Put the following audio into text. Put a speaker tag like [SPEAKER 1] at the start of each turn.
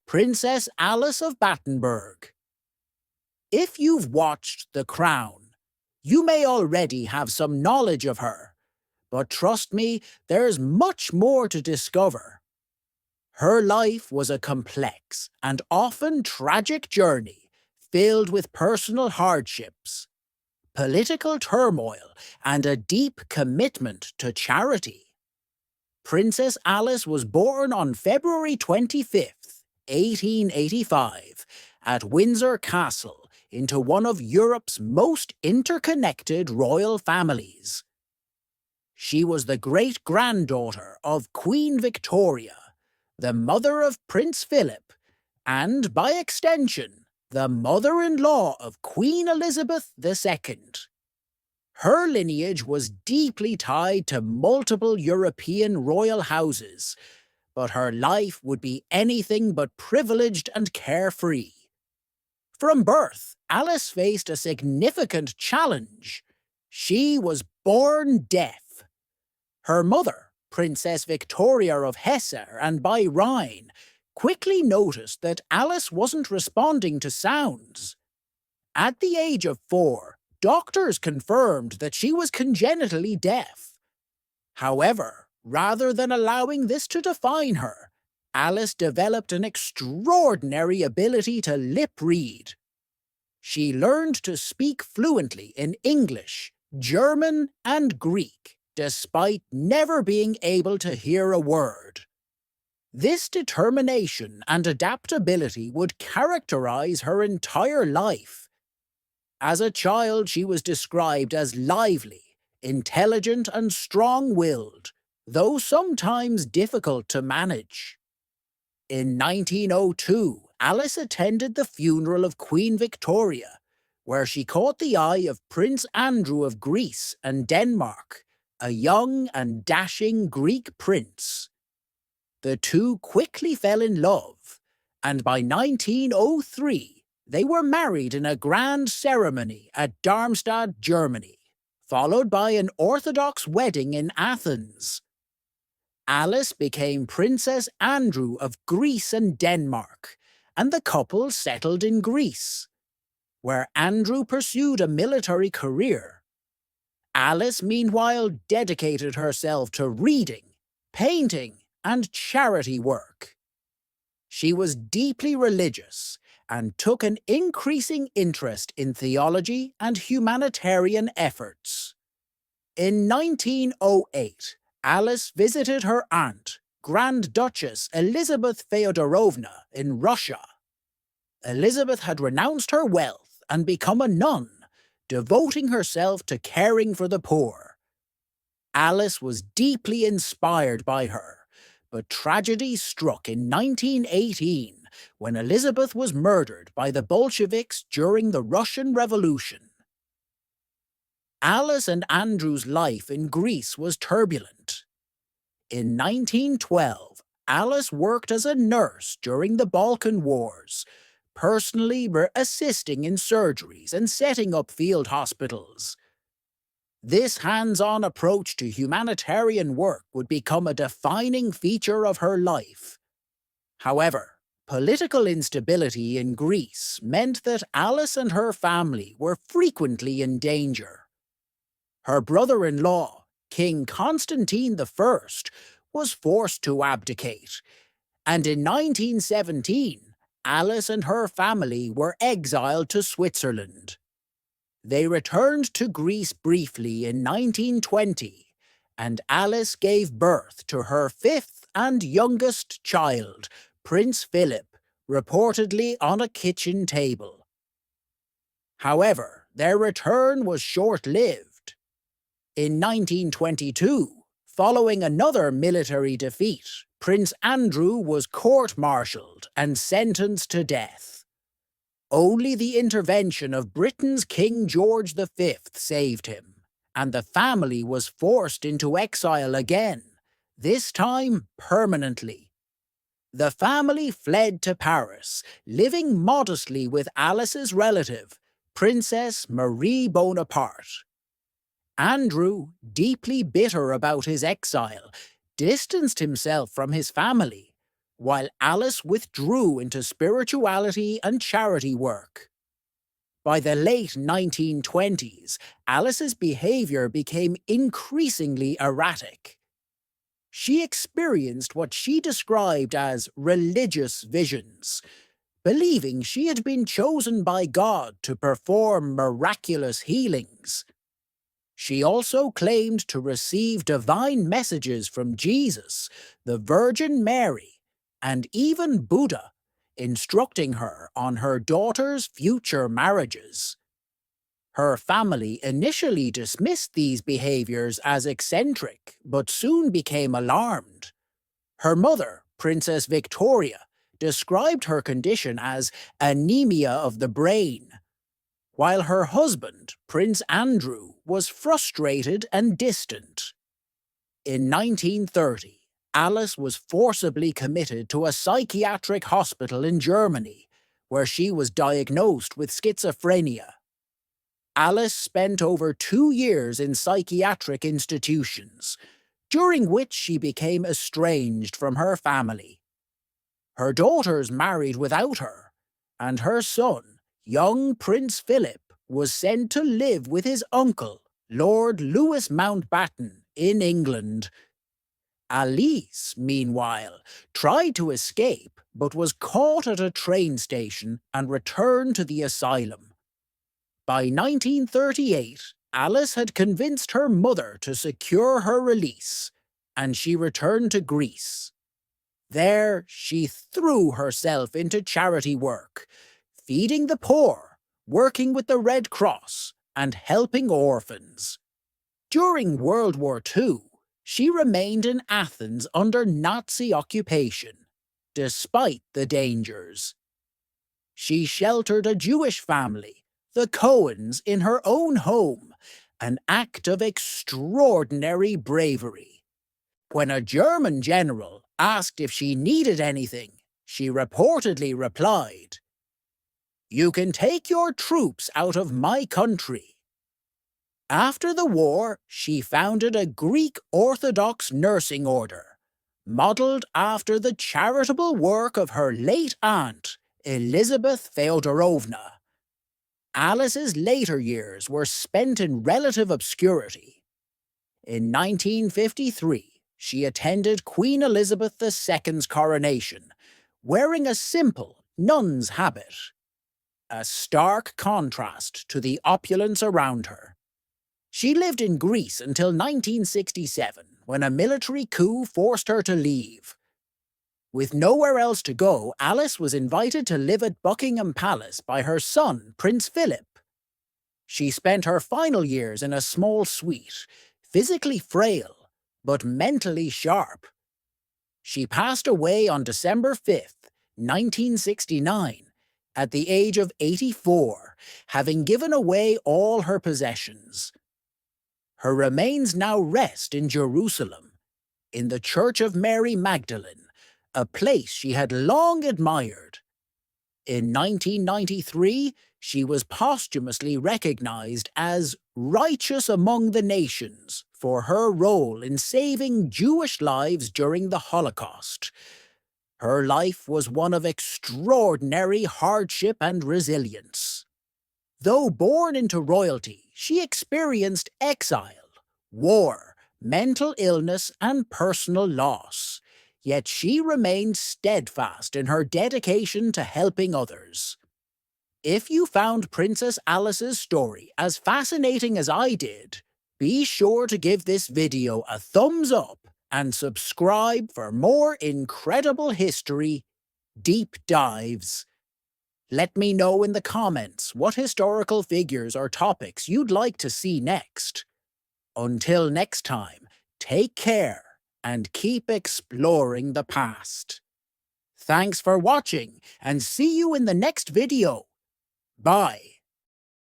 [SPEAKER 1] Princess Alice of Battenberg. If you've watched The Crown, you may already have some knowledge of her, but trust me, there's much more to discover. Her life was a complex and often tragic journey filled with personal hardships, political turmoil, and a deep commitment to charity. Princess Alice was born on February 25th, 1885, at Windsor Castle into one of Europe's most interconnected royal families. She was the great-granddaughter of Queen Victoria, the mother of Prince Philip, and, by extension, the mother-in-law of Queen Elizabeth II. Her lineage was deeply tied to multiple European royal houses, but her life would be anything but privileged and carefree. From birth, Alice faced a significant challenge. She was born deaf. Her mother, Princess Victoria of Hesse and by Rhine, quickly noticed that Alice wasn't responding to sounds. At the age of 4, doctors confirmed that she was congenitally deaf. However, rather than allowing this to define her, Alice developed an extraordinary ability to lip read. She learned to speak fluently in English, German, and Greek, despite never being able to hear a word. This determination and adaptability would characterize her entire life. As a child, she was described as lively, intelligent, and strong-willed, though sometimes difficult to manage. In 1902, Alice attended the funeral of Queen Victoria, where she caught the eye of Prince Andrew of Greece and Denmark, a young and dashing Greek prince. The two quickly fell in love, and by 1903 they were married in a grand ceremony at Darmstadt, Germany, followed by an Orthodox wedding in Athens. Alice became Princess Andrew of Greece and Denmark, and the couple settled in Greece, where Andrew pursued a military career. Alice, meanwhile, dedicated herself to reading, painting, and charity work. She was deeply religious and took an increasing interest in theology and humanitarian efforts. In 1908, Alice visited her aunt, Grand Duchess Elizabeth Feodorovna, in Russia. Elizabeth had renounced her wealth and become a nun, devoting herself to caring for the poor. Alice was deeply inspired by her, but tragedy struck in 1918 when Elizabeth was murdered by the Bolsheviks during the Russian Revolution. Alice and Andrew's life in Greece was turbulent. In 1912, Alice worked as a nurse during the Balkan Wars, personally assisting in surgeries and setting up field hospitals. This hands-on approach to humanitarian work would become a defining feature of her life. However, political instability in Greece meant that Alice and her family were frequently in danger. Her brother-in-law, King Constantine I, was forced to abdicate, and in 1917, Alice and her family were exiled to Switzerland. They returned to Greece briefly in 1920, and Alice gave birth to her 5th and youngest child, Prince Philip, reportedly on a kitchen table. However, their return was short-lived. In 1922, following another military defeat, Prince Andrew was court-martialed and sentenced to death. Only the intervention of Britain's King George V saved him, and the family was forced into exile again, this time permanently. The family fled to Paris, living modestly with Alice's relative, Princess Marie Bonaparte. Andrew, deeply bitter about his exile, distanced himself from his family, while Alice withdrew into spirituality and charity work. By the late 1920s, Alice's behavior became increasingly erratic. She experienced what she described as religious visions, believing she had been chosen by God to perform miraculous healings. She also claimed to receive divine messages from Jesus, the Virgin Mary, and even Buddha, instructing her on her daughter's future marriages. Her family initially dismissed these behaviors as eccentric, but soon became alarmed. Her mother, Princess Victoria, described her condition as anemia of the brain, while her husband, Prince Andrew, was frustrated and distant. In 1930, Alice was forcibly committed to a psychiatric hospital in Germany, where she was diagnosed with schizophrenia. Alice spent over 2 years in psychiatric institutions, during which she became estranged from her family. Her daughters married without her, and her son, young Prince Philip, was sent to live with his uncle, Lord Louis Mountbatten, in England. Alice, meanwhile, tried to escape but was caught at a train station and returned to the asylum. By 1938, Alice had convinced her mother to secure her release, and she returned to Greece. There, she threw herself into charity work, feeding the poor, working with the Red Cross, and helping orphans. During World War II, she remained in Athens under Nazi occupation, despite the dangers. She sheltered a Jewish family, the Cohens, in her own home, an act of extraordinary bravery. When a German general asked if she needed anything, she reportedly replied, "You can take your troops out of my country." After the war, she founded a Greek Orthodox nursing order, modelled after the charitable work of her late aunt, Elizabeth Feodorovna. Alice's later years were spent in relative obscurity. In 1953, she attended Queen Elizabeth II's coronation, wearing a simple nun's habit, a stark contrast to the opulence around her. She lived in Greece until 1967, when a military coup forced her to leave. With nowhere else to go, Alice was invited to live at Buckingham Palace by her son, Prince Philip. She spent her final years in a small suite, physically frail, but mentally sharp. She passed away on December 5th, 1969, at the age of 84, having given away all her possessions. Her remains now rest in Jerusalem, in the Church of Mary Magdalene, a place she had long admired. In 1993, she was posthumously recognized as Righteous Among the Nations for her role in saving Jewish lives during the Holocaust. Her life was one of extraordinary hardship and resilience. Though born into royalty, she experienced exile, war, mental illness, and personal loss. Yet she remained steadfast in her dedication to helping others. If you found Princess Alice's story as fascinating as I did, be sure to give this video a thumbs up and subscribe for more incredible history deep dives. Let me know in the comments what historical figures or topics you'd like to see next. Until next time, take care and keep exploring the past. Thanks for watching, and see you in the next video. Bye.